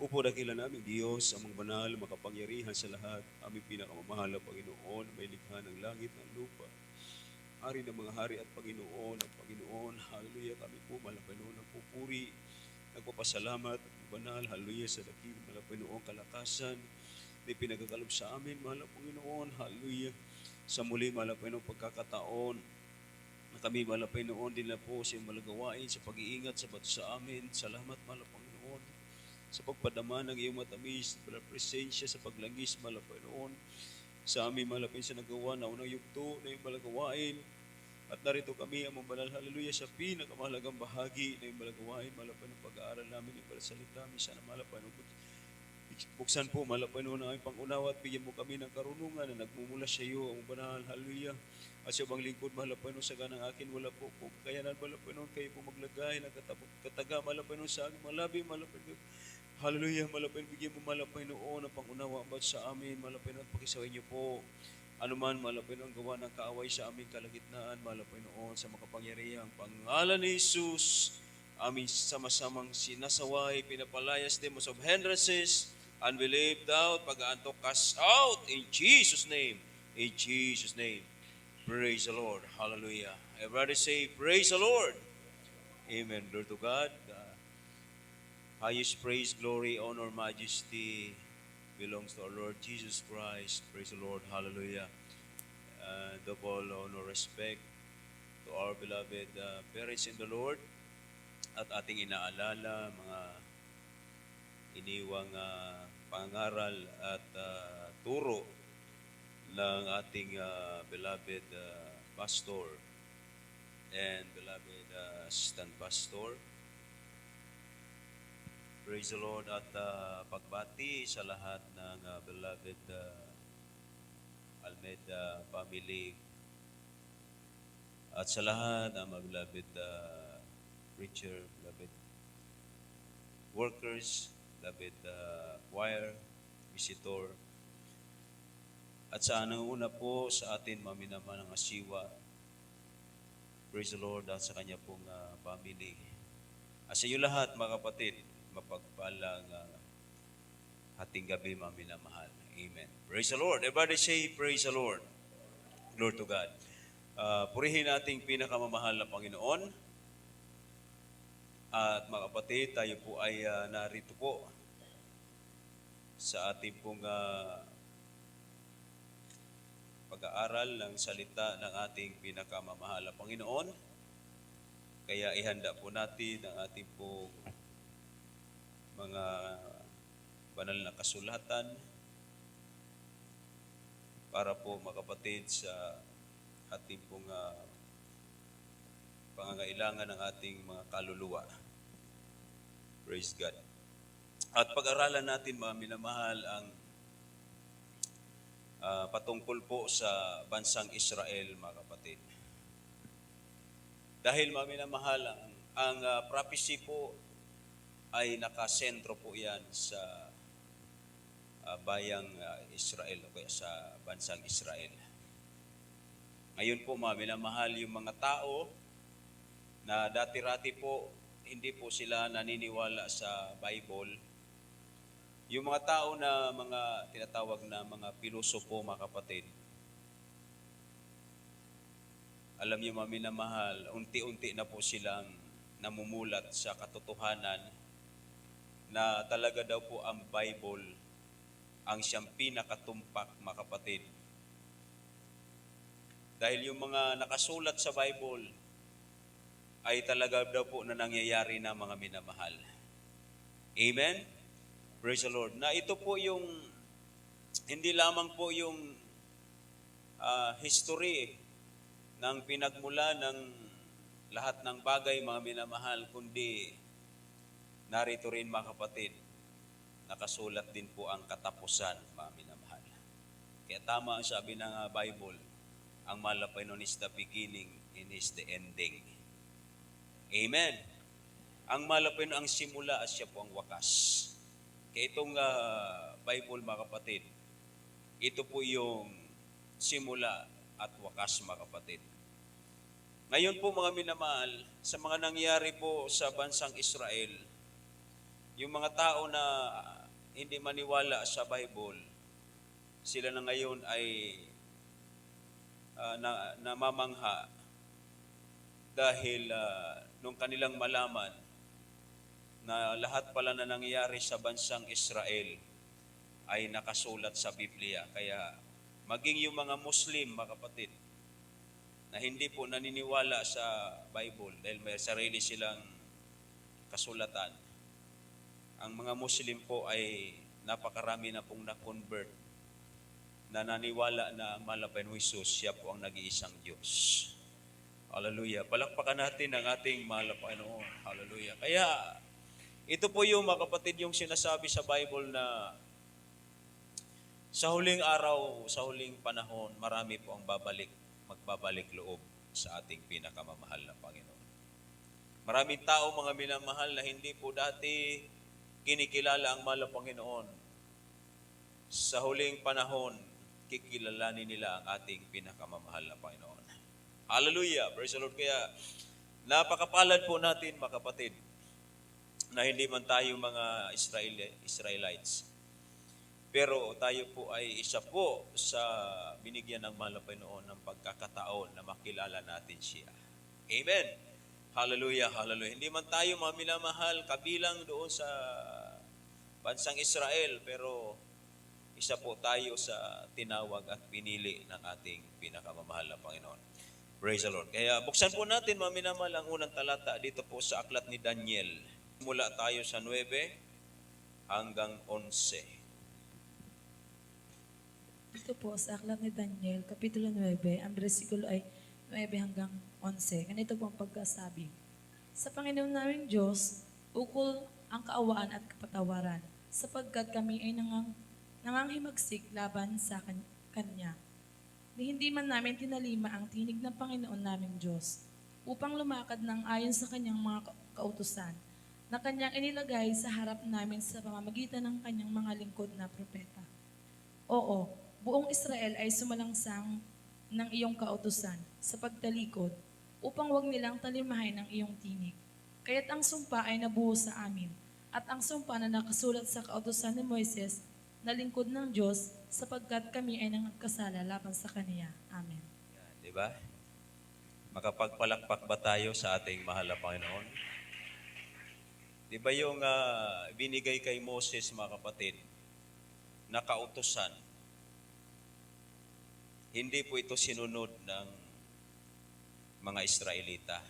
Upo dakila namin Diyos, amang banal, makapangyarihan sa lahat, aming pinakamamahal na Panginoon, may likha ng langit at lupa. Hari ng mga hari at Panginoon, ang Panginoon, hallelujah, kami po, mahal na Panginoon, nagpupuri, nagpapasalamat, banal, hallelujah, sa dakil, mahal na Panginoon, kalakasan, may pinagkakalob sa amin, mahal na Panginoon, hallelujah, sa muli, mahal na Panginoon, pagkakataon, na kami, mahal na Panginoon, din na po sa iyong malagawain, sa pag-iingat, sa bato sa amin, salamat, mahal na Panginoon, sa pagpadama ng iyong matamis, sa presensya, sa paglangis, mahal na Panginoon, sa aming malapin sa nagawa na unang yugto na iyong malagawain. At narito kami, amang banal, hallelujah, sa pinakamahalagang bahagi na iyong malagawain, malapin ng pag-aaral namin, iyong palasalita, sana malapin buksan po, malapin ng aming pangunawa at bigyan mo kami ng karunungan na nagmumula sa iyo, amang banal, hallelujah. At sa ibang lingkod, malapin sa ganang akin, wala po kung kayanan, malapin kayo po maglagay, kataga, malapin sa aming malabi, malapin hallelujah, malapin, bigyan mo malapin noon ang pangunawa about sa amin, malapin at pakisawin niyo po. Anuman malapin ang gawa ng kaaway sa aming kalagitnaan, malapin noon sa makapangyarihang pangalan ni Jesus, aming sama-samang sinasaway, pinapalayas them of hindrances, unbelief, doubt, pag-aantok, cast out in Jesus' name. In Jesus' name. Praise the Lord. Hallelujah. Everybody say, praise the Lord. Amen. Glory to God. Highest praise, glory, honor, majesty belongs to our Lord Jesus Christ. Praise the Lord. Hallelujah. Double honor, respect to our beloved parents in the Lord at ating inaalala mga iniwang pangaral at turo ng ating beloved pastor and beloved assistant pastor. Praise the Lord at pagbati sa lahat ng beloved Almeida family at sa lahat ng mga beloved preacher, beloved workers, beloved choir, visitor. At sa una po sa atin maminaman ng asiwa. Praise the Lord at sa kanya pong family. At sa iyo lahat mga kapatid, mapagpalang hating gabi maminamahal. Amen. Praise the Lord. Everybody say, praise the Lord. Glory to God. Purihin nating pinakamamahal na Panginoon. At mga kapatid, tayo po ay narito po sa ating pong pag-aaral ng salita ng ating pinakamamahal na Panginoon. Kaya ihanda po natin ang ating pong mga banal na kasulatan para po mga kapatid sa ating pong pangangailangan ng ating mga kaluluwa. Praise God. At pag-aralan natin mga minamahal ang patungkol po sa bansang Israel mga kapatid. Dahil mga minamahal ang prophecy po ay nakasentro po yan sa bayang Israel o kaya sa bansang Israel. Ngayon po mga minamahal, yung mga tao na dati-rati po hindi po sila naniniwala sa Bible. Yung mga tao na mga tinatawag na mga pilosopo mga kapatid, alam niyo mga minamahal, unti-unti na po silang namumulat sa katotohanan na talaga daw po ang Bible ang siyang pinakatumpak mga kapatid. Dahil yung mga nakasulat sa Bible ay talaga daw po na nangyayari na mga minamahal. Amen? Praise the Lord. Na ito po yung, hindi lamang po yung history ng pinagmula ng lahat ng bagay mga minamahal, kundi narito rin mga kapatid, nakasulat din po ang katapusan mga minamahal. Kaya tama ang sabi ng Bible, ang malapay nun is the beginning and is the ending. Amen. Ang malapay nun ang simula at siya po ang wakas. Kaya itong Bible mga kapatid, ito po yung simula at wakas mga kapatid. Ngayon po mga minamahal, sa mga nangyari po sa bansang Israel, Yung mga tao na hindi maniwala sa Bible, sila na ngayon ay namamangha dahil nung kanilang malaman na lahat pala na nangyayari sa bansang Israel ay nakasulat sa Biblia. Kaya maging yung mga Muslim, mga kapatid, na hindi po naniniwala sa Bible dahil may sarili silang kasulatan, ang mga Muslim po ay napakarami na pong na-convert na naniwala na ang malabayan ng Jesus, siya po ang nag-iisang Diyos. Hallelujah. Palakpakan natin ang ating mahal na Panginoon. Hallelujah. Kaya, ito po yung mga kapatid yung sinasabi sa Bible na sa huling araw, sa huling panahon, marami po ang magbabalik loob sa ating pinakamamahal na Panginoon. Maraming tao, mga minamahal, na hindi po dati kinikilala ang mahal na Panginoon. Sa huling panahon, kikilalanin nila ang ating pinakamamahal na Panginoon. Hallelujah! Praise the Lord. Kaya, napakapalad po natin, mga kapatid, na hindi man tayo mga Israelites. Pero tayo po ay isa po sa binigyan ng mahal na Panginoon ng pagkakataon na makilala natin siya. Amen! Hallelujah, hallelujah. Hindi man tayo mga minamahal kabilang doon sa bansang Israel, pero isa po tayo sa tinawag at pinili ng ating pinakamamahal na Panginoon. Praise the Lord. Kaya buksan po natin mga minamahal ang unang talata dito po sa aklat ni Daniel. Mula tayo sa 9 hanggang 11. Ito po sa aklat ni Daniel, Kapitulo 9, ang bersikulo ay 9 hanggang 11. Ganito po ang pagkasabi. Sa Panginoon naming Diyos, ukol ang kaawaan at kapatawaran, sapagkat kami ay nanganghimagsik laban sa Kanya. Hindi man namin tinalima ang tinig ng Panginoon naming Diyos, upang lumakad ng ayon sa Kanyang mga kautusan, na Kanyang inilagay sa harap namin sa pamamagitan ng Kanyang mga lingkod na propeta. Oo, buong Israel ay sumalangsang ng iyong kautusan sa pagtalikod upang wag nilang talimahin ang iyong tinig. Kaya't ang sumpa ay nabuhos sa amin at ang sumpa na nakasulat sa kautusan ni Moises na lingkod ng Diyos sapagkat kami ay nangagkasala laban sa Kaniya. Amen. Yan, di ba? Makapagpalakpak ba tayo sa ating mahal na Panginoon? Di ba yung binigay kay Moses, mga kapatid, na kautusan? Hindi po ito sinunod ng mga Israelita.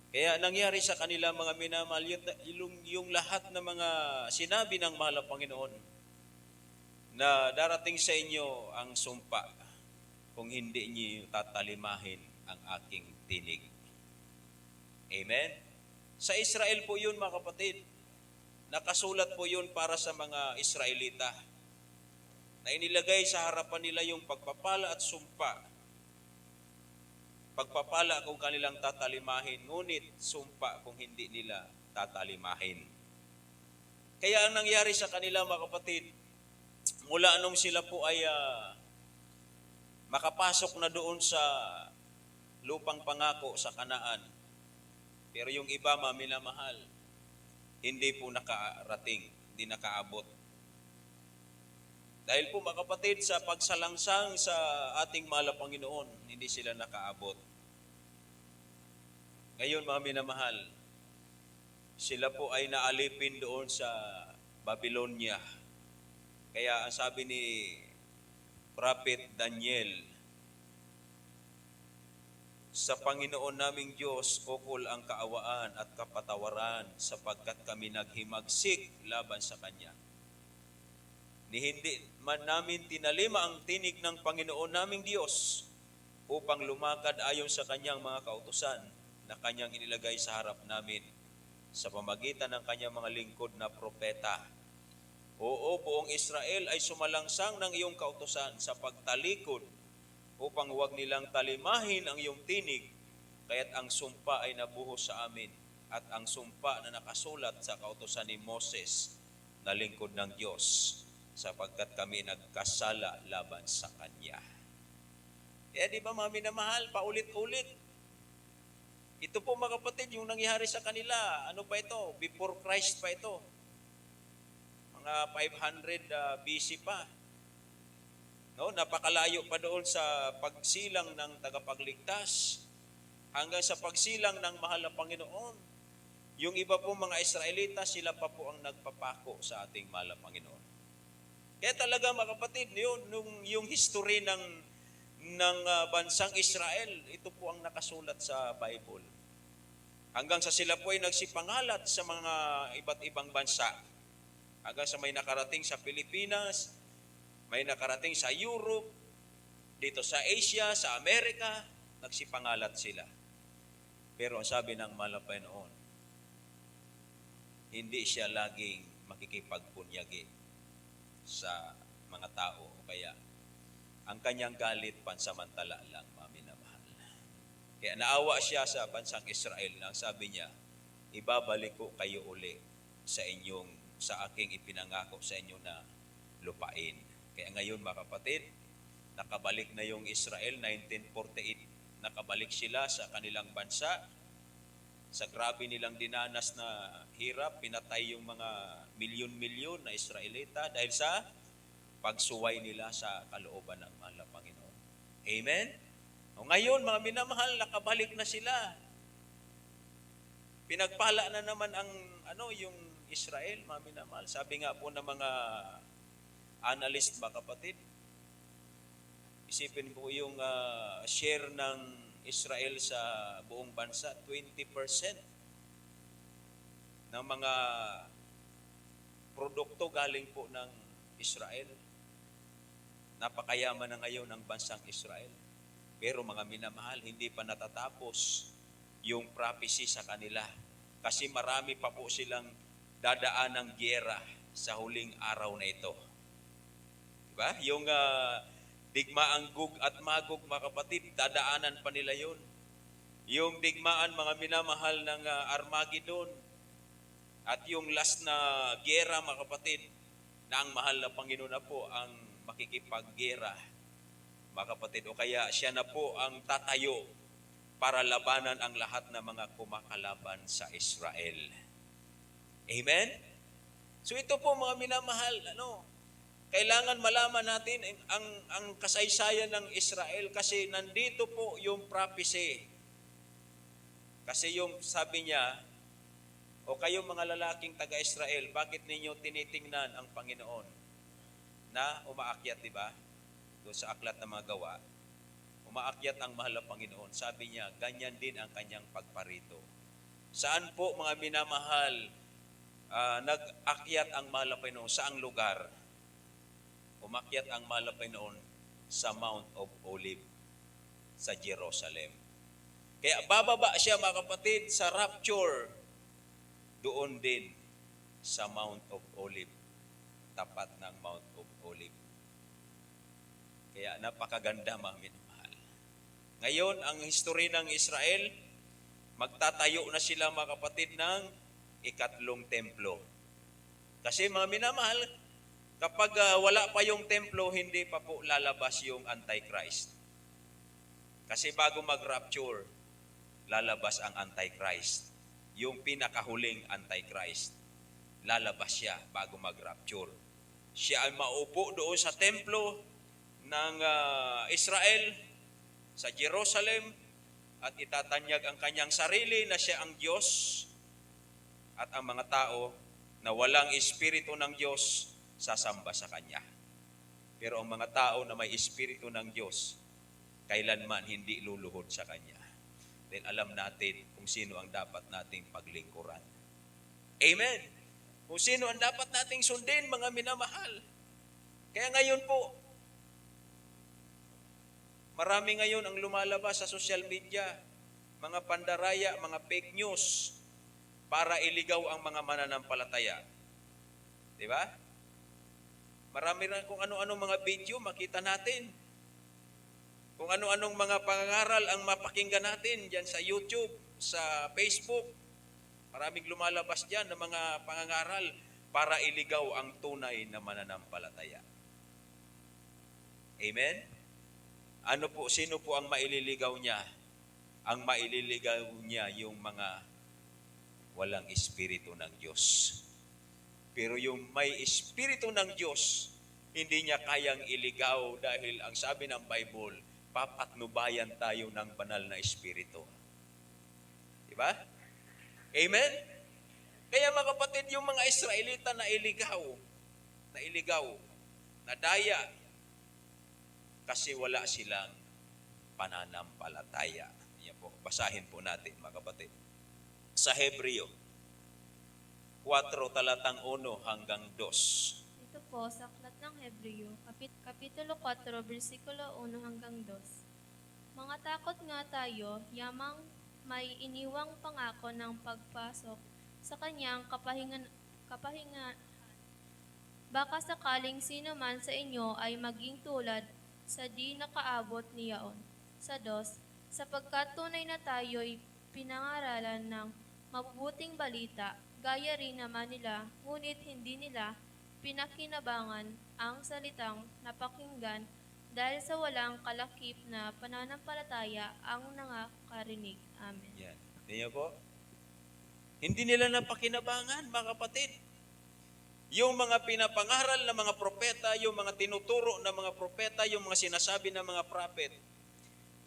Kaya nangyari sa kanila, mga minamahal, yung lahat ng mga sinabi ng mahal na Panginoon na darating sa inyo ang sumpa kung hindi niyo tatalimahin ang aking tinig. Amen? Sa Israel po yun, mga kapatid. Nakasulat po yun para sa mga Israelita na inilagay sa harapan nila yung pagpapala at sumpa. Pagpapala kung kanilang tatalimahin, ngunit sumpa kung hindi nila tatalimahin. Kaya ang nangyari sa kanila, mga kapatid, mula nung sila po ay makapasok na doon sa lupang pangako sa Kanaan, pero yung iba, mga minamahal, hindi po nakarating, hindi nakaabot. Dahil po, mga kapatid, sa pagsalangsang sa ating mahal na Panginoon, hindi sila nakaabot. Ngayon, mga minamahal, sila po ay naalipin doon sa Babylonia. Kaya ang sabi ni Prophet Daniel, sa Panginoon naming Diyos, ukol ang kaawaan at kapatawaran sapagkat kami naghimagsik laban sa Kanya. Ni hindi man namin tinalima ang tinig ng Panginoon naming Diyos upang lumakad ayon sa Kanyang mga kautusan na Kanyang inilagay sa harap namin sa pamagitan ng Kanyang mga lingkod na propeta. Oo, buong Israel ay sumalangsang ng iyong kautusan sa pagtalikod upang huwag nilang talimahin ang iyong tinig, kaya't ang sumpa ay nabuhos sa amin at ang sumpa na nakasulat sa kautusan ni Moses na lingkod ng Diyos sapagkat kami nagkasala laban sa Kanya. Kaya di ba, mga minamahal, paulit-ulit, Ito po mga kapatid, yung nangyari sa kanila, ano pa ito? Before Christ pa ito. Mga 500 BC pa. No, napakalayo pa doon sa pagsilang ng tagapagligtas hanggang sa pagsilang ng mahal na Panginoon. Yung iba po mga Israelita, sila pa po ang nagpapako sa ating mahal na Panginoon. Kaya talaga mga kapatid, yung history ng bansang Israel, ito po ang nakasulat sa Bible. Hanggang sa sila po ay nagsipangalat sa mga iba't ibang bansa. Hanggang sa may nakarating sa Pilipinas, may nakarating sa Europe, dito sa Asia, sa Amerika, nagsipangalat sila. Pero ang sabi ng mahal na Panginoon, hindi siya laging makikipagpunyagi sa mga tao. Kaya ang kanyang galit pansamantala lang, mga minamahal. Kaya naawa siya sa bansang Israel na sabi niya, ibabalik ko kayo uli sa aking ipinangako sa inyo na lupain. Kaya ngayon mga kapatid, nakabalik na yung Israel, 1948, nakabalik sila sa kanilang bansa. Sa grabe nilang dinanas na hirap, pinatay yung mga milyon-milyon na Israelita dahil sa pagsuway nila sa kalooban ng mahal na Panginoon. Amen? O ngayon, mga minamahal, nakabalik na sila. Pinagpala na naman yung Israel, mga minamahal. Sabi nga po ng mga analyst, mga kapatid, isipin po yung share ng Israel sa buong bansa, 20% ng mga produkto galing po ng Israel. Napakayaman na ngayon ang bansang Israel. Pero mga minamahal, hindi pa natatapos yung prophecy sa kanila. Kasi marami pa po silang dadaan ng gyera sa huling araw na ito. Diba? Yung digmaang Gog at Magog, mga kapatid, dadaanan pa nila yun. Yung digmaan, mga minamahal, ng Armageddon at yung last na gyera, mga kapatid, na ang mahal na Panginoon na po ang makikipaggera, mga kapatid. O kaya siya na po ang tatayo para labanan ang lahat ng mga kumakalaban sa Israel. Amen? So ito po mga minamahal, kailangan malaman natin ang kasaysayan ng Israel kasi nandito po yung prophecy. Kasi yung sabi niya, o kayong mga lalaking taga-Israel, bakit ninyo tinitingnan ang Panginoon na umaakyat, di ba? Doon sa aklat ng mga gawa, umaakyat ang mahal na Panginoon. Sabi niya, ganyan din ang kanyang pagparito. Saan po mga minamahal nag-akyat ang mahal na Panginoon? Saang lugar? Umakyat ang mahal na Panginoon sa Mount of Olive sa Jerusalem. Kaya bababa siya, mga kapatid, sa rapture, doon din sa Mount of Olive, tapat ng Mount of Olive. Kaya napakaganda, mga minamahal. Ngayon, ang history ng Israel, magtatayo na sila, mga kapatid, ng ikatlong templo. Kasi mga minamahal, kapag wala pa yung templo, hindi pa po lalabas yung Antichrist. Kasi bago mag-rapture, lalabas ang Antichrist. Yung pinakahuling Antichrist. Lalabas siya bago mag-rapture. Siya ay maupo doon sa templo ng Israel, sa Jerusalem, at itatanyag ang kanyang sarili na siya ang Diyos, at ang mga tao na walang espiritu ng Diyos, sasamba sa Kanya. Pero ang mga tao na may espiritu ng Diyos, kailanman hindi luluhod sa Kanya. Then alam natin kung sino ang dapat nating paglingkuran. Amen! Kung sino ang dapat nating sundin, mga minamahal. Kaya ngayon po, marami ngayon ang lumalabas sa social media, mga pandaraya, mga fake news, para iligaw ang mga mananampalataya. Diba? Marami rin kung ano-anong mga video makita natin. Kung ano-anong mga pangangaral ang mapakinggan natin dyan sa YouTube, sa Facebook. Maraming lumalabas dyan ng mga pangangaral para iligaw ang tunay na mananampalataya. Amen? Sino po ang maililigaw niya? ang maililigaw niya yung mga walang espiritu ng Diyos. Pero yung may espiritu ng Diyos, hindi niya kayang iligaw dahil ang sabi ng Bible, papatnubayan tayo ng banal na espiritu. Diba? Amen? Kaya mga kapatid, yung mga Israelita na iligaw, na daya, kasi wala silang pananampalataya. Yan po, basahin po natin mga kapatid. Sa Hebreo 4 talatang 1 hanggang 2. Ito po sa aklat ng Hebreo, Kapitulo 4, versikulo 1 hanggang 2. Mga takot nga tayo, yamang may iniwang pangako ng pagpasok sa kanyang kapahingan. Baka sakaling sino man sa inyo ay maging tulad sa di nakaabot niyaon. Sa 2, sapagkat tunay na tayo'y pinangaralan ng mabubuting balita, gaya rin naman nila, ngunit hindi nila pinakinabangan ang salitang napakinggan dahil sa walang kalakip na pananampalataya ang nakakarinig. Amen. Yan. Tingnan po. Hindi nila napakinabangan, mga kapatid. Yung mga pinapangaral ng mga propeta, yung mga tinuturo ng mga propeta, yung mga sinasabi ng mga prophet,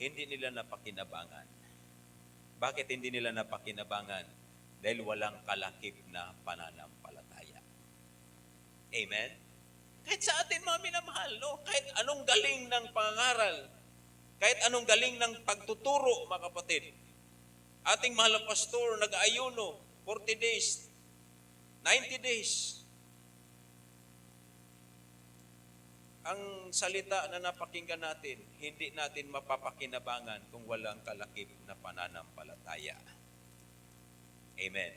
hindi nila napakinabangan. Bakit hindi nila napakinabangan? Dahil walang kalakip na pananampalataya. Amen? Kahit sa atin mga minamahal, no? Kahit anong galing ng pangaral, kahit anong galing ng pagtuturo, mga kapatid, ating mahal na pastor, nag-ayuno, 40 days, 90 days. Ang salita na napakinggan natin, hindi natin mapapakinabangan kung walang kalakip na pananampalataya. Amen.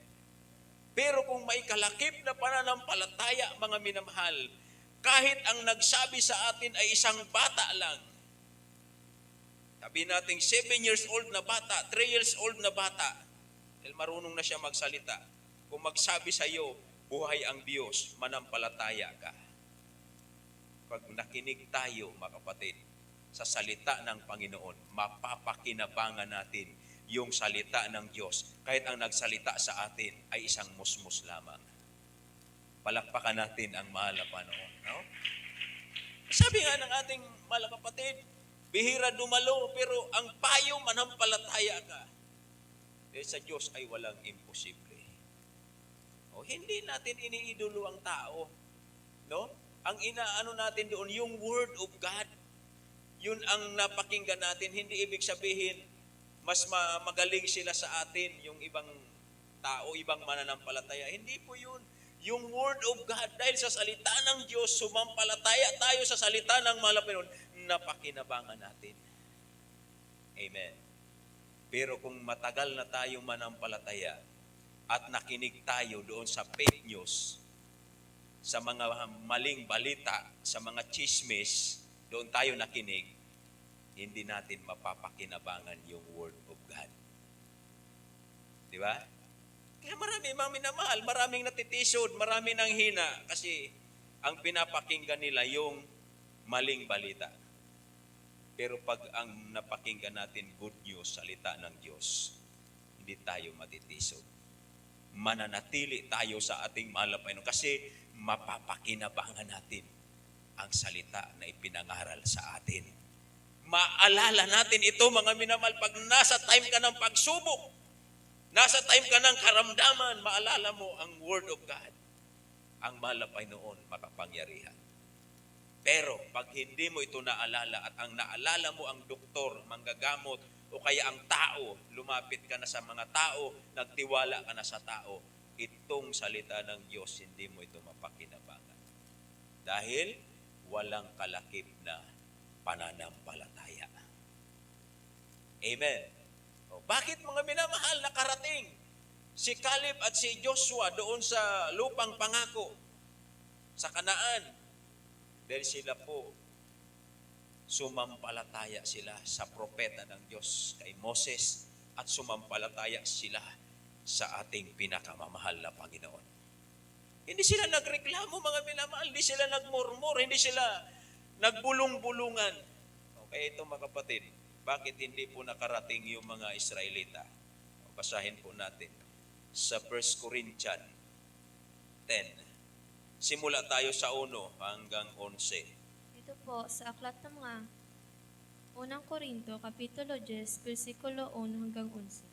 Pero kung may kalakip na pananampalataya, mga minamahal, kahit ang nagsabi sa atin ay isang bata lang, sabi natin 7 years old na bata, 3 years old na bata, dahil marunong na siya magsalita, kung magsabi sa iyo, buhay ang Diyos, manampalataya ka. Pag nakinig tayo, mga kapatid, sa salita ng Panginoon, mapapakinabangan natin yung salita ng Diyos. Kahit ang nagsalita sa atin ay isang musmus lamang. Palakpakan natin ang mahal na Panginoon. No? Sabi nga ng ating mahal na kapatid, bihira dumalo, pero ang payo manampalataya ka. Dahil sa Diyos ay walang imposible. O, hindi natin iniidolo ang tao. No? Ang inaano natin doon, yung Word of God, yun ang napakinggan natin. Hindi ibig sabihin, mas magaling sila sa atin, yung ibang tao, ibang mananampalataya. Hindi po yun. Yung Word of God, dahil sa salita ng Diyos, sumampalataya tayo sa salita ng Panginoon, napakinabangan natin. Amen. Pero kung matagal na tayong manampalataya at nakinig tayo doon sa fake news, sa mga maling balita, sa mga chismis, doon tayo nakinig, hindi natin mapapakinabangan yung Word of God. Di ba? Kaya marami mga minamahal, maraming natitisod, marami nang hina, kasi ang pinapakinggan nila yung maling balita. Pero pag ang napakinggan natin good news, salita ng Diyos, hindi tayo matitisod. Mananatili tayo sa ating mahal na Panginoon kasi mapapakinabangan natin ang salita na ipinangaral sa atin. Maalala natin ito mga minamahal, pag nasa time ka ng pagsubok, nasa time ka ng karamdaman, maalala mo ang Word of God. Ang mahal na Panginoon makapangyarihan. Pero pag hindi mo ito naalala at ang naalala mo ang doktor, manggagamot, o kaya ang tao, lumapit ka na sa mga tao, nagtiwala ka na sa tao, itong salita ng Diyos, hindi mo ito mapakinabangan. Dahil walang kalakip na pananampalataya. Amen. O, bakit mga minamahal nakarating si Caleb at si Joshua doon sa lupang pangako sa Kanaan? Dahil sila po, sumampalataya sila sa propeta ng Diyos kay Moses at sumampalataya sila sa ating pinakamamahal na Panginoon. Hindi sila nagreklamo mga minamahal, hindi sila nagmurmur, hindi sila nagbulong-bulungan. Okay, ito mga kapatid, bakit hindi po nakarating yung mga Israelita? Basahin po natin sa 1 Corinthians 10. Simula tayo sa 1 hanggang 11. Ito po sa aklat ng mga unang Korinto, Kapitulo 10, versikulo 1 hanggang 11.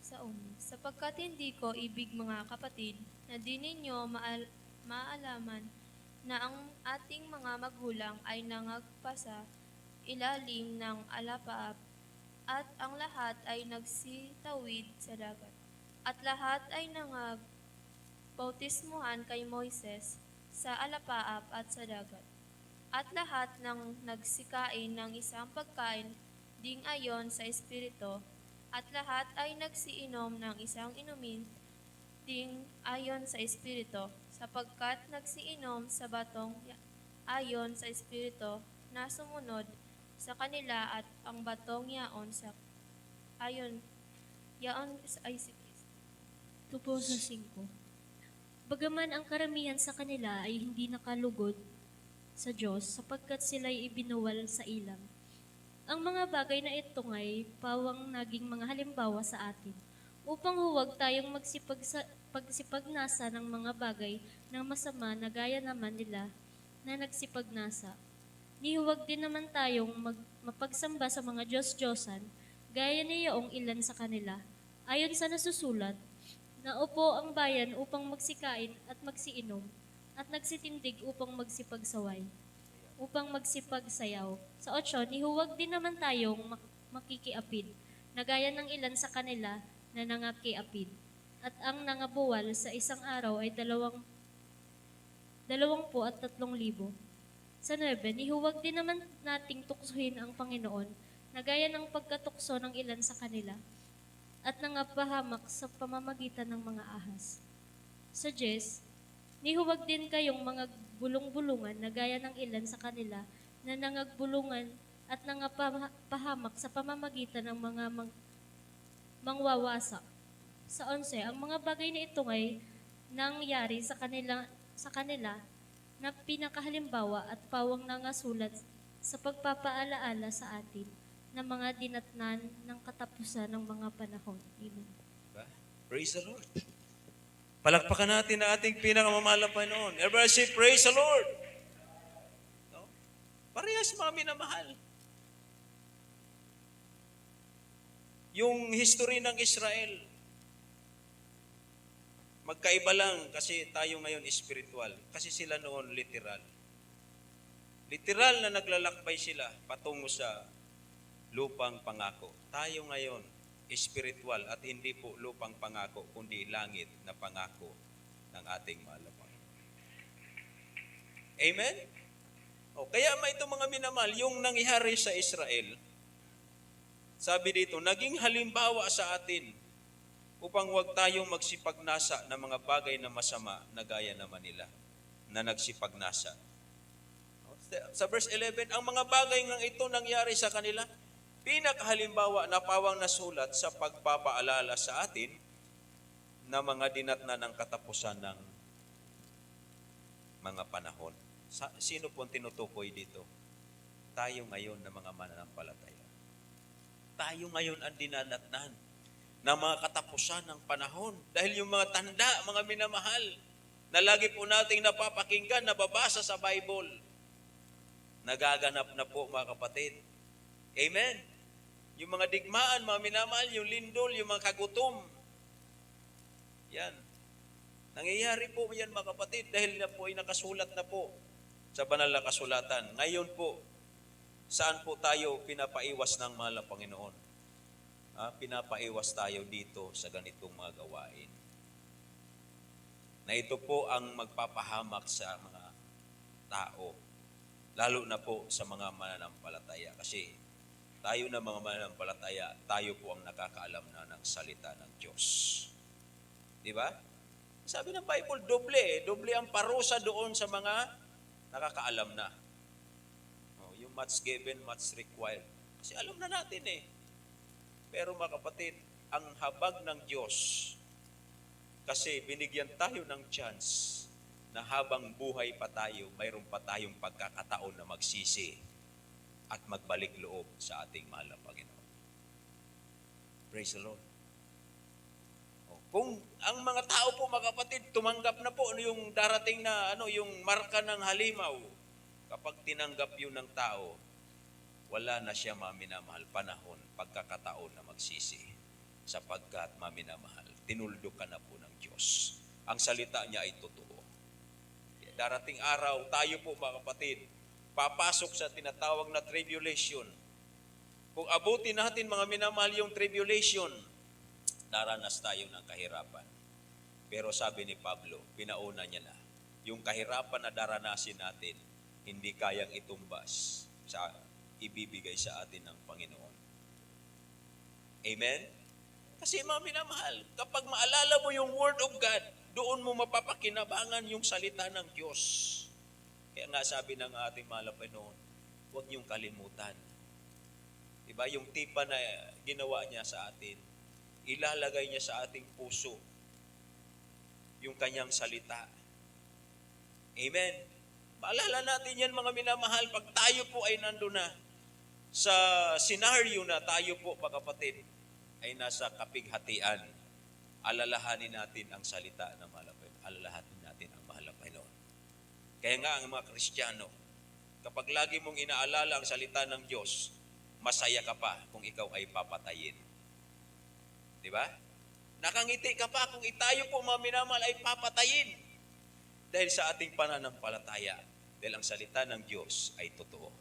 Sa 1, sapagkat hindi ko ibig mga kapatid na di ninyo maalaman na ang ating mga magulang ay nangagpasa ilalim ng alapaap at ang lahat ay nagsitawid sa dagat. At lahat ay bautismuhan kay Moises sa alapaap at sa dagat. At lahat ng nagsikain ng isang pagkain ding ayon sa Espiritu, at lahat ay nagsiinom ng isang inumin ding ayon sa Espiritu, sapagkat nagsiinom sa batong ayon sa Espiritu na sumunod sa kanila at ang batong yaon ay si Kristo. Ito po sa 5. Bagaman ang karamihan sa kanila ay hindi nakalugod sa Diyos sapagkat sila'y ibinuwal sa ilang. Ang mga bagay na ito ay pawang naging mga halimbawa sa atin upang huwag tayong pagsipagnasa ng mga bagay na masama na gaya naman nila na nagsipagnasa. Ni huwag din naman tayong mapagsamba sa mga Diyos-Diyosan gaya niyaong ilan sa kanila. Ayon sa nasusulat, naupo ang bayan upang magsikain at magsiinom, at nagsitindig upang magsipagsayaw. Sa 8, ni huwag din naman tayong makikiapid, na gaya ng ilan sa kanila na nangakiapid. At ang nangabuwal sa isang araw ay 23,000. Sa 9, ni huwag din naman nating tuksuhin ang Panginoon, na gaya ng pagkatukso ng ilan sa kanila, at nangapahamak sa pamamagitan ng mga ahas. Sa 10, ni huwag din kayong mga bulong-bulungan na gaya ng ilan sa kanila na nangagbulungan at nangapahamak sa pamamagitan ng mga mangwawasak. Sa 11, ang mga bagay na ito ay nangyari sa kanila na pinakahalimbawa at pawang nangasulat sa pagpapaalaala sa atin ng mga dinatnan ng katapusan ng mga panahon. Amen. Diba? Praise the Lord. Palakpakan natin ang ating pinakamamahal na Panginoon. Everybody say, praise the Lord. No? Parehas mga minamahal. Yung history ng Israel, magkaiba lang kasi tayo ngayon spiritual. Kasi sila noon literal. Literal na naglalakbay sila patungo sa lupang pangako. Tayo ngayon, spiritual at hindi po lupang pangako, kundi langit na pangako ng ating mahal na Panginoon. Amen? O, kaya itong mga minamahal, yung nangyari sa Israel, sabi dito, naging halimbawa sa atin upang huwag tayong magsipagnasa ng mga bagay na masama na gaya naman nila na nagsipagnasa. Sa verse 11, ang mga bagay ng ito nangyari sa kanila, pinakahalimbawa na pawang nasulat sa pagpapaalala sa atin na mga dinatna ng katapusan ng mga panahon. Sino po tinutukoy dito? Tayo ngayon na mga mananampalataya. Tayo ngayon ang dinanatnan ng mga katapusan ng panahon. Dahil yung mga tanda, mga minamahal, na lagi po nating napapakinggan, nababasa sa Bible, nagaganap na po mga kapatid. Amen? Yung mga digmaan, mga minamahal, yung lindol, yung mga kagutom. Yan. Nangyayari po yan mga kapatid dahil na po ay nakasulat na po sa banal na kasulatan. Ngayon po, saan po tayo pinapaiwas ng mahal na Panginoon? Pinapaiwas tayo dito sa ganitong mga gawain. Na ito po ang magpapahamak sa mga tao, lalo na po sa mga mananampalataya. Kasi tayo na mga mananampalataya, tayo po ang nakakaalam na ng salita ng Diyos. Di ba? Sabi ng Bible, doble ang parusa doon sa mga nakakaalam na. Yung much given, much required. Kasi alam na natin eh. Pero mga kapatid, ang habag ng Diyos, kasi binigyan tayo ng chance na habang buhay pa tayo, mayroon pa tayong pagkakataon na magsisi at magbalik loob sa ating mahal na Panginoon. Praise the Lord. Kung ang mga tao po, mga kapatid, tumanggap na po yung darating na yung marka ng halimaw, kapag tinanggap yun ng tao, wala na siya maminamahal panahon, pagkakataon na magsisi. Sapagkat maminamahal, tinuldo ka na po ng Diyos. Ang salita niya ay totoo. Darating araw, tayo po mga kapatid, papasok sa tinatawag na tribulation. Kung abutin natin mga minamahal yung tribulation, daranas tayo ng kahirapan. Pero sabi ni Pablo, pinauna niya na, yung kahirapan na daranasin natin, hindi kayang itumbas sa ibibigay sa atin ng Panginoon. Amen? Kasi mga minamahal, kapag maalala mo yung Word of God, doon mo mapapakinabangan yung salita ng Diyos. Kaya nga sabi ng ating mahal na Panginoon, huwag niyong kalimutan. Diba? Yung tipa na ginawa niya sa atin, ilalagay niya sa ating puso yung kanyang salita. Amen. Maalala natin yan mga minamahal, pag tayo po ay nandun na sa senaryo na tayo po mga kapatid ay nasa kapighatian, alalahanin natin ang salita ng mahal na Panginoon. Alalahanin natin ang mahal na Panginoon. Kaya nga ang mga Kristiyano, kapag lagi mong inaalala ang salita ng Diyos, masaya ka pa kung ikaw ay papatayin. Di ba? Nakangiti ka pa kung tayo po mga minamahal ay papatayin. Dahil sa ating pananampalataya, dahil ang salita ng Diyos ay totoo.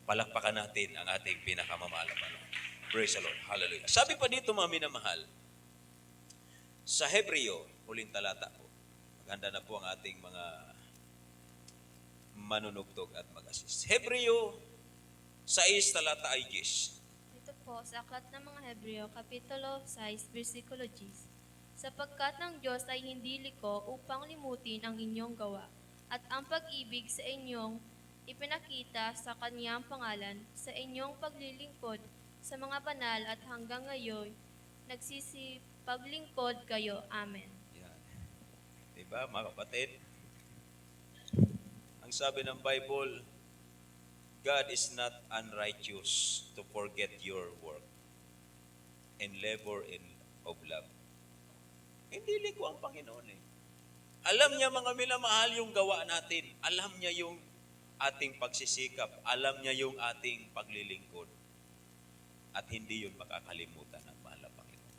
Palakpakan natin ang ating pinakamamahal na Panginoon. Praise the Lord. Hallelujah. Sabi pa dito mga minamahal, sa Hebreo, huling talata po, maganda na po ang ating mga manunugtog at mag-assist. Hebreo 6 talata ay 10. Ito po sa aklat ng mga Hebreo, Kapitulo 6, versikulo 10. Sapagkat ng Diyos ay hindi liko upang limutin ang inyong gawa, at ang pag-ibig sa inyong ipinakita sa Kaniyang pangalan, sa inyong paglilingkod sa mga banal at hanggang ngayon, nagsisipaglingkod kayo. Amen. Yan. Diba mga kapatid? Ang sabi ng Bible, God is not unrighteous to forget your work and labor of love. Hindi liko ang Panginoon eh. Alam niya mga minamahal yung gawa natin. Alam niya yung ating pagsisikap. Alam niya yung ating paglilingkod. At hindi yun makakalimutan ng mahal na Panginoon.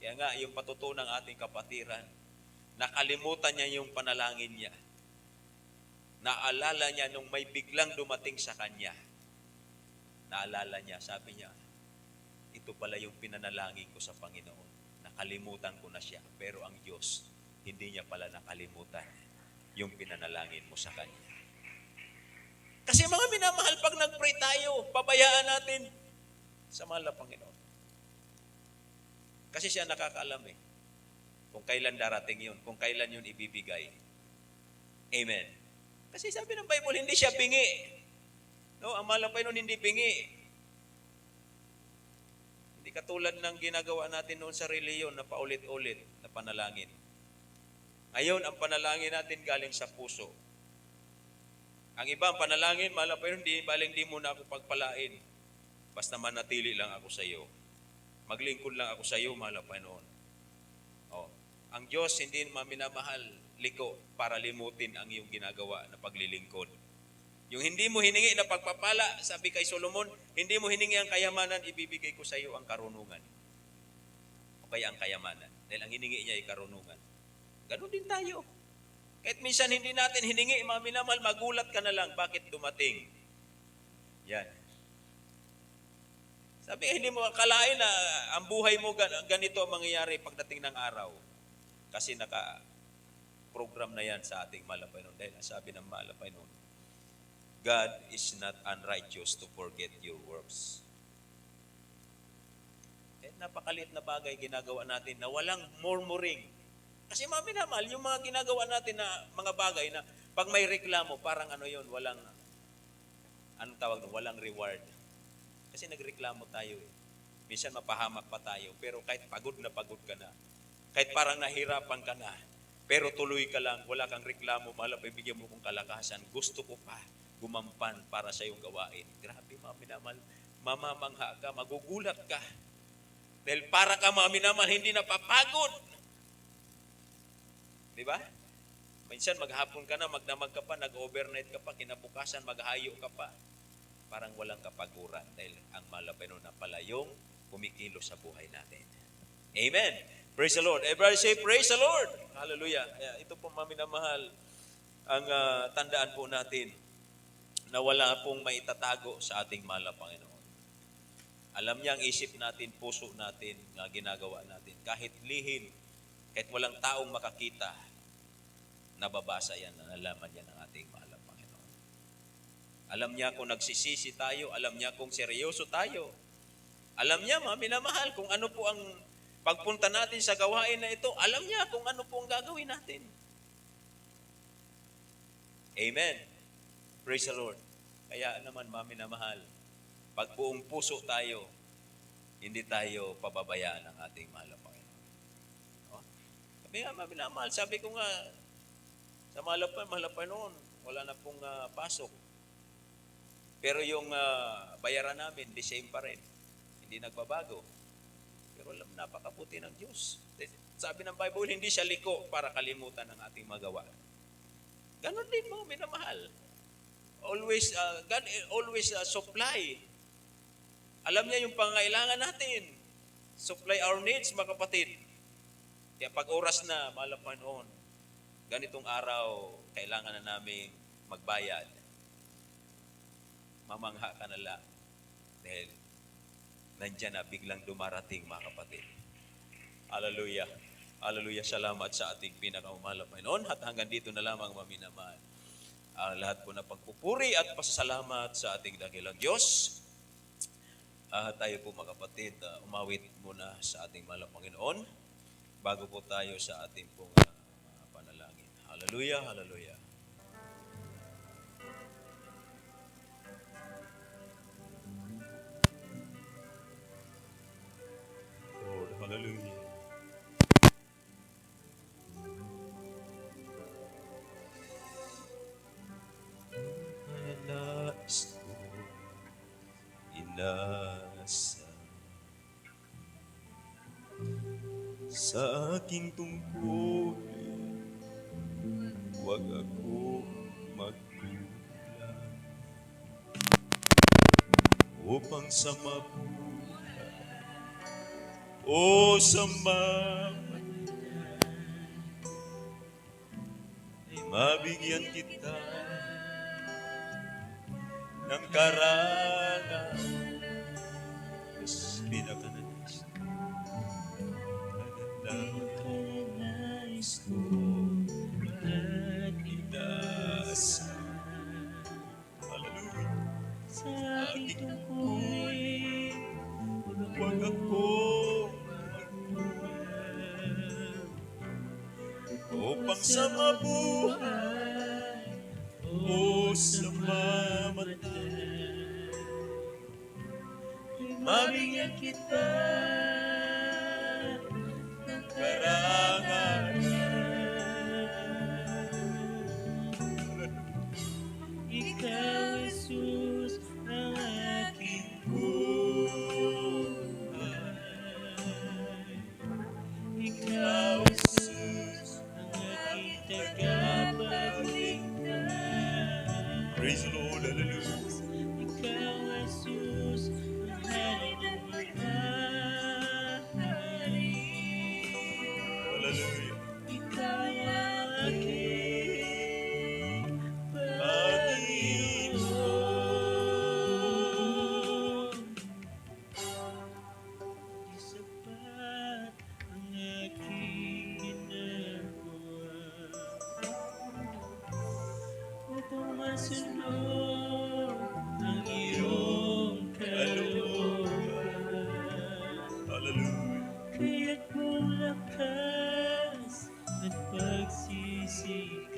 Kaya nga, yung patutunang ating kapatiran, nakalimutan niya yung panalangin niya. Naalala niya nung may biglang dumating sa kanya. Naalala niya, sabi niya, ito pala yung pinanalangin ko sa Panginoon. Nakalimutan ko na siya. Pero ang Diyos, hindi niya pala nakalimutan yung pinanalangin mo sa Kanya. Kasi mga minamahal, pag nag-pray tayo, pabayaan natin sa mahal na Panginoon. Kasi siya nakakaalam eh. Kung kailan darating yun, kung kailan yun ibibigay. Amen. Kasi sabi ng Bible, hindi siya bingi. No, ang mahal na Panginoon hindi bingi. Hindi katulad ng ginagawa natin noon sa reliyon na paulit-ulit na panalangin. Ngayon, ang panalangin natin galing sa puso. Ang iba, ang panalangin, mahal na Panginoon, di mo na ako pagpalain. Basta manatili lang ako sa iyo. Maglingkod lang ako sa iyo, mahal na Panginoon. Oh, ang Diyos hindi minamahal liko para limutin ang iyong ginagawa na paglilingkod. Yung hindi mo hiningi na pagpapala, sabi kay Solomon, hindi mo hiningi ang kayamanan, ibibigay ko sa iyo ang karunungan. O kaya ang kayamanan. Dahil ang hiningi niya ay karunungan. Ganon din tayo. Kahit minsan hindi natin hiningi, mga minamahal, magulat ka na lang, bakit dumating? Yan. Sabi, hindi mo akalain na ang buhay mo ganito ang mangyayari pagdating ng araw. Kasi naka-program na yan sa ating mahal na Panginoon. Dahil sabi ng mahal na Panginoon, God is not unrighteous to forget your works. Napakaliit na bagay ginagawa natin na walang murmuring. Kasi mga minamahal, yung mga ginagawa natin na mga bagay na pag may reklamo, parang walang, walang reward. Kasi nagreklamo tayo eh. Minsan mapahamak pa tayo, pero kahit pagod ka na, kahit parang nahirapan ka na, pero tuloy ka lang, wala kang reklamo, mahal, bibigyan mo kong kalakasan, gusto ko pa gumampan para sa iyong gawain. Grabe, mga minamahal, mamamangha ka, magugulat ka. Dahil para ka, mga minamahal, hindi napapagod. Di ba? Minsan maghapon ka na, magdamag ka pa, nag-overnight ka pa, kinabukasan maghayo ka pa. Parang walang kapaguran dahil ang malapay nun na pala yung kumikilo sa buhay natin. Amen. Praise the Lord. Everybody say, praise the Lord. Hallelujah. Ito po, mga minamahal, ang tandaan po natin na wala pong maitatago sa ating mahal na Panginoon. Alam niya ang isip natin, puso natin, na ginagawa natin. Kahit lihim, kahit walang taong makakita, nababasa yan, nalaman yan ng ating mahal na Panginoon. Alam niya kung nagsisisi tayo, alam niya kung seryoso tayo. Alam niya, mga minamahal, kung ano po ang pagpunta natin sa gawain na ito, alam niya kung ano po ang gagawin natin. Amen. Praise the Lord. Kaya naman, mga minamahal, pag buong puso tayo, hindi tayo pababayaan ng ating mahal na Panginoon. No? Sabi nga, mga minamahal, sabi ko nga, sa mahal na Panginoon, wala na pong pasok. Pero yung bayaran namin, the same pa rin. Hindi nagbabago. Pero alam, napakabuti ng Diyos. Sabi ng Bible, hindi siya liko para kalimutan ng ating magawa. Ganon din mga minamahal. Always, God always supply. Alam niya yung pangailangan natin. Supply our needs, mga kapatid. Kaya pag oras na, mahal na Panginoon, ganitong araw, kailangan na namin magbayad. Mamangha ka na lang. Dahil nandyan na biglang dumarating, mga kapatid. Hallelujah. Hallelujah. Salamat sa ating pinakamamahal na Panginoon. At hanggang dito na lamang, maminamahal. Ang lahat po na pagpupuri at pasasalamat sa ating dakilang Diyos. Tayo po, mga kapatid, umawit muna sa ating mahal na Panginoon bago po tayo sa ating pong panalangin. Hallelujah. Hallelujah. Lord, hallelujah. Nais ko inasa sa aking tungkulin, huwag ako magkulang upang sa mabuhay o sa mamatay ay mabigyan kita ng karangan. Yes, pinakanais ko. Nais ko at inasa. Hallelujah. Sa aking tungkulin, huwag akong magkulang upang sa mabuhay o sa mamatay. Mabigyan kita ng karangalan. Ikaw, Jesus, ang aking buhay. Ikaw, Jesus, ang aking tagapagligtas. Praise the Lord, hallelujah. Ikaw, Jesus, ang hari ng hari. Hallelujah. Ikaw ang aking Panginoon. Di sapat ang aking ginagawa upang masunod ang iyong kalooban. Hallelujah. Kaya't kung lakas at pagsisikap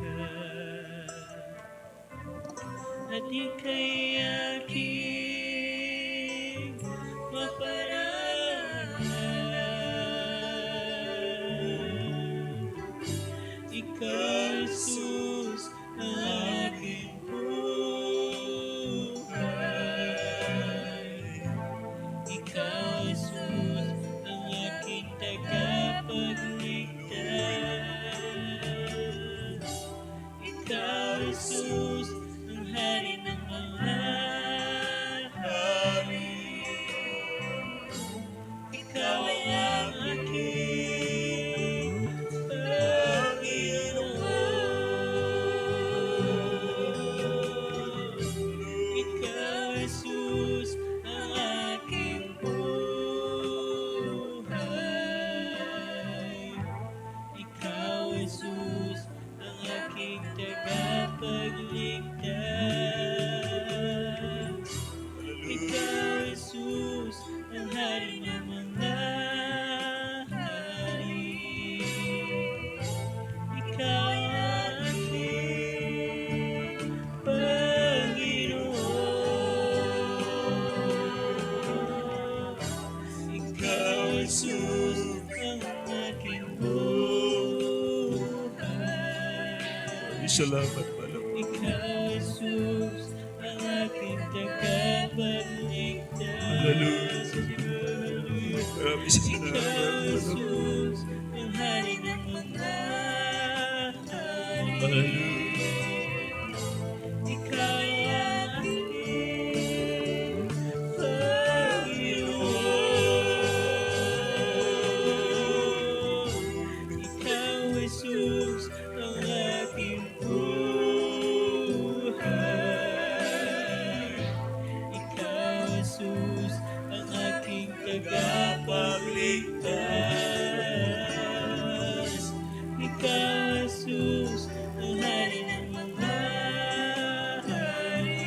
at ika'y aking maparangalan. Ikaw, Jesus, ang aking buhay. Jesus, ang hari ng mga hari. Ikaw ang aking Panginoon. Ikaw, Jesus, ang aking buhay. Ikaw, Jesus, ang aking tagapagligtas. Ikaw, Jesus, ang hari ng mga hari. Ikaw ang aking Panginoon. Ikaw, Jesus, ang aking buhay. Salamat, Malak. Ikaw, Jesus, ang aking tagapagligtas. Hallelujah. Hallelujah. Maraming Ikaw, salamat, Malak. Jesus, ang hari ng mga hari. Hallelujah. Ikaw ang aking Panginoon. Ikaw, Jesus, ang aking buhay. Ikaw, Jesus, ang aking tagapagligtas. Ikaw, Jesus, ang hari ng mga hari.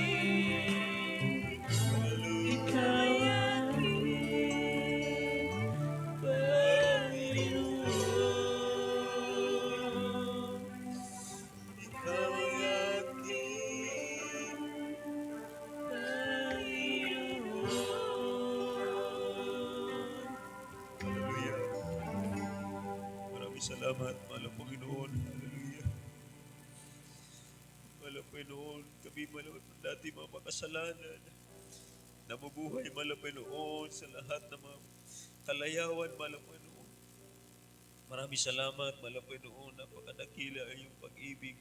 Ikaw ang aking Panginoon. Ikaw ang aking Panginoon. Hallelujah. Maraming salamat, Mahal ang Panginoon. Hallelujah. Mahal ang Panginoon, kami malawat ng dati mga makasalanan. Namubuhay, Mahal ang Panginoon, sa lahat ng mga kalayawan, Mahal ang Panginoon. Maraming salamat, Mahal ang Panginoon, napakadakila ang iyong pag-ibig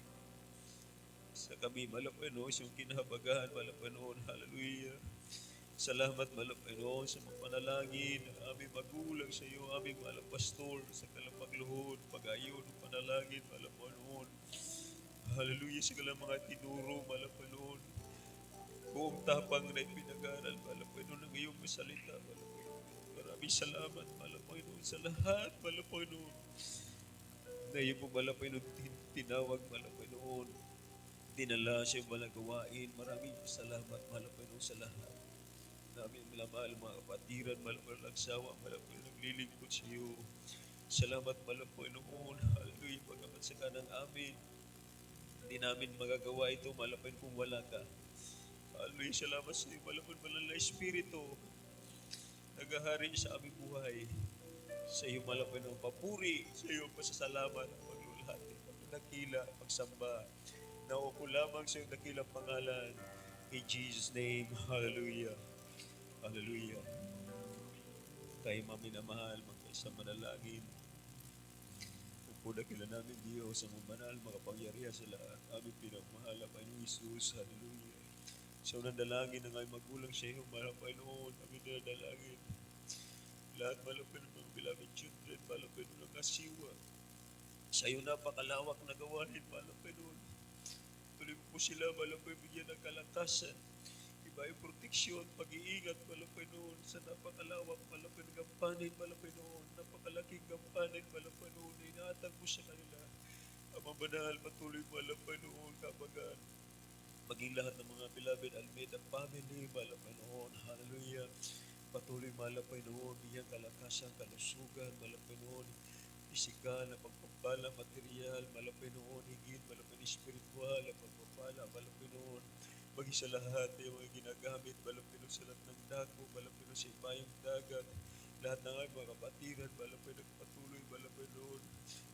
sa kami, Mahal ang Panginoon, sa iyong kinahabagahan, Mahal ang Panginoon. Hallelujah. Salamat, Mahal ang Panginoon, sa mga panalangin ng aming magulang sa iyo, aming mahal ang pastor, sa kalang pagluhod, pag-ayon, panalangin, Mahal ang Panginoon. Hallelujah, sa kalang mga tinuro, Mahal ang Panginoon. Buong tapang na ipinag-aral, Mahal ang Panginoon, ng iyong masalita, Mahal ang Panginoon. Maraming salamat, Mahal ang Panginoon, sa lahat, Mahal ang Panginoon. Na iyo po, Mahal ang Panginoon, tinawag, Mahal ang Panginoon. Dinala sa iyong malang gawain. Maraming salamat, Mahal ang Panginoon, sa lahat. Namin minamahal mga kapatiran, mahal ang nagsawa, mahal ang naglilingkod sa iyo. Salamat, mahal ang Panginoon. Hallelujah, pagkaman sa kanang amin. Hindi namin magagawa ito, mahal ang Panginoon, kung wala ka. Hallelujah, salamat sa iyo, mahal ang Banal na Espiritu. Nagahari sa aming buhay. Sa iyo, mahal ang Panginoon, papuri. Sa iyo, pasasalamat, paglulhati, pagdakila, pagsamba. Naupo lamang sa iyong dakilang pangalan. In Jesus' name, hallelujah. Hallelujah. Tayo maminamahal, magkaisa manalangin. Upo dakila namin Diyos, sa mga banal, makapangyarihan sa lahat. Aming pinagmahal ang Panginoon Jesus. Hallelujah. Sa unang dalangin ng aming magulang sa iyo, mahal ang Panginoon, aming dalangin. Lahat mahal ang Panginoon, mga beloved children, mahal ang Panginoon ng kasiwa. Sa iyo napakalawak na gawain, mahal ang Panginoon. Tuloy po sila, mahal ang Panginoon, bigyan ng kalakasan. Iba yung proteksyon, pag-iingat, Mahal ang Panginoon, sa napakalawak, Mahal ang Panginoon, gampanin, Mahal ang Panginoon, napakalaking gampanin, Mahal ang Panginoon, na inaatag mo sa kanila. Ama banal, patuloy, Mahal ang Panginoon, kabagan, maging lahat ng mga beloved Almeida family, Mahal ang Panginoon, hallelujah. Patuloy, Mahal ang Panginoon, bigyan kalakasan, kalusugan, Mahal ang Panginoon, pisikal, na pagpapala, material, Mahal ang Panginoon, higit, Mahal ang Panginoon, spiritual, na pagpapala, Mahal ang Panginoon, maging sa lahat ng mga ginagamit, Mahal ang Panginoon, sa lahat ng dako, Mahal ang Panginoon, sa ibayong dagat, lahat ng aming mga kapatiran, Mahal ang Panginoon, patuloy, Mahal ang Panginoon,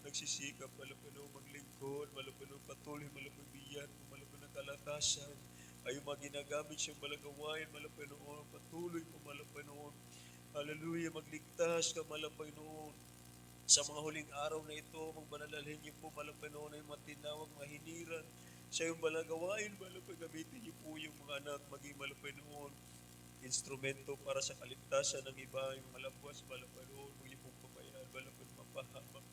nagsisikap, Mahal ang Panginoon, maglingkod, Mahal ang Panginoon, patuloy, Mahal ang Panginoon, bigyan mo, Mahal ang Panginoon, kalakasan, ay yung mga ginagamit siyang malagawain, Mahal ang Panginoon, patuloy mo, Mahal ang Panginoon, hallelujah, magligtas ka, Mahal ang Panginoon, sa mga huling araw na ito, magbanalhalin niyo po, Mahal ang Panginoon, ay matinawag, mahiniran, sa iyong balang gawain, malapay gamitin niyo po yung mga anak, maging malapay noon, instrumento para sa kaligtasan ng iba, yung malabwas, malapay noon, huwag niyo pong pabayaan, malapay mapahamak.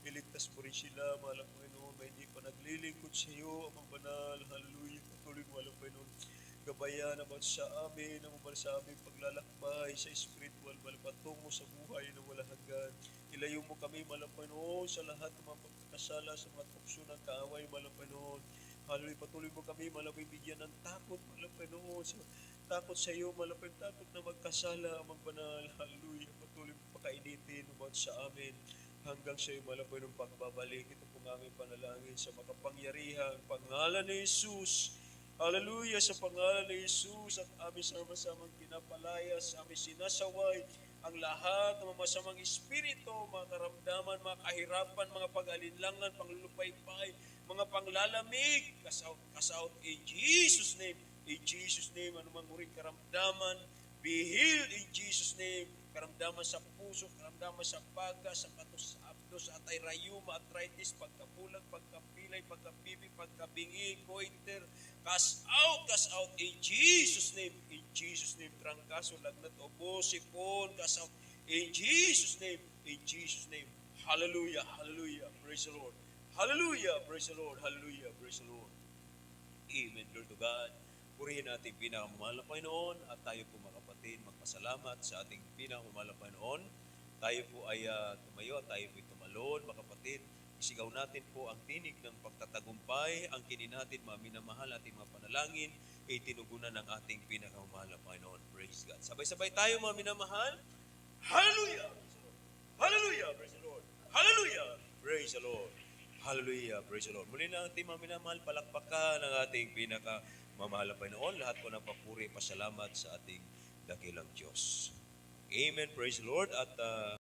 Iligtas po rin sila, malapay noon, may hindi pa naglilingkod sa iyo, amang banal, hallelujah, patuloy malapay noon. Gabayan naman sa amin, ang sa aming paglalakbay sa spiritual, malapatungo sa buhay na wala hanggan. Ilayo mo kami, malapanoon, sa lahat ng mga pagkakasala, sa mga tukso ng kaaway, malapanoon. Hallelujah, patuloy mo kami, malapay bigyan ng takot, malapanoon. Sa takot sa iyo, malapay takot na magkasala, amang banal, hallelujah. Patuloy mo pakainitin, umad sa amin, hanggang sa iyo, malapay ng pagbabalik. Ito po ng aming panalangin sa makapangyarihang pangalan ni Jesus. Hallelujah, sa pangalan ni Jesus at aming sama-samang pinapalaya, sa aming sinasaway ang lahat ng mga masamang espiritu, mga karamdaman, mga kahirapan, mga pag-alinlangan, panglulupaypay, mga panglalamig, kasaut in Jesus' name, anumang uring karamdaman, be healed in Jesus' name, karamdaman sa puso, karamdaman sa baga, sa katos, sa abdos, sa atay rayuma, arthritis, pagkapulag, pagkapilay, pagkabibi, pagkabingi, goiter, cast out in Jesus' name, trangkaso, lagnat, obo, sipon, cast out in Jesus' name, hallelujah, hallelujah, praise the Lord, hallelujah, praise the Lord, hallelujah, praise the Lord. Amen, Lord to God. Purihin natin pinakamamahal na Panginoon at tayo po mga kapatid magpasalamat sa ating pinakamamahal na Panginoon. Tayo po ay tumayo at tayo po ay tumalon, mga kapatid. Isigaw natin po ang tinig ng pagtatagumpay, ang kinin natin mga minamahal ating mga panalangin, ay tinugunan ng ating pinakamamahal na Panginoon. Praise God. Sabay-sabay tayo mga minamahal. Hallelujah! Hallelujah! Praise the Lord! Hallelujah! Praise the Lord! Hallelujah! Praise the Lord! Muli na ating mga minamahal, palakpakan ng ating pinakamamahal na Panginoon. Lahat po ng papuri, pasalamat sa ating dakilang Diyos. Amen. Praise the Lord. At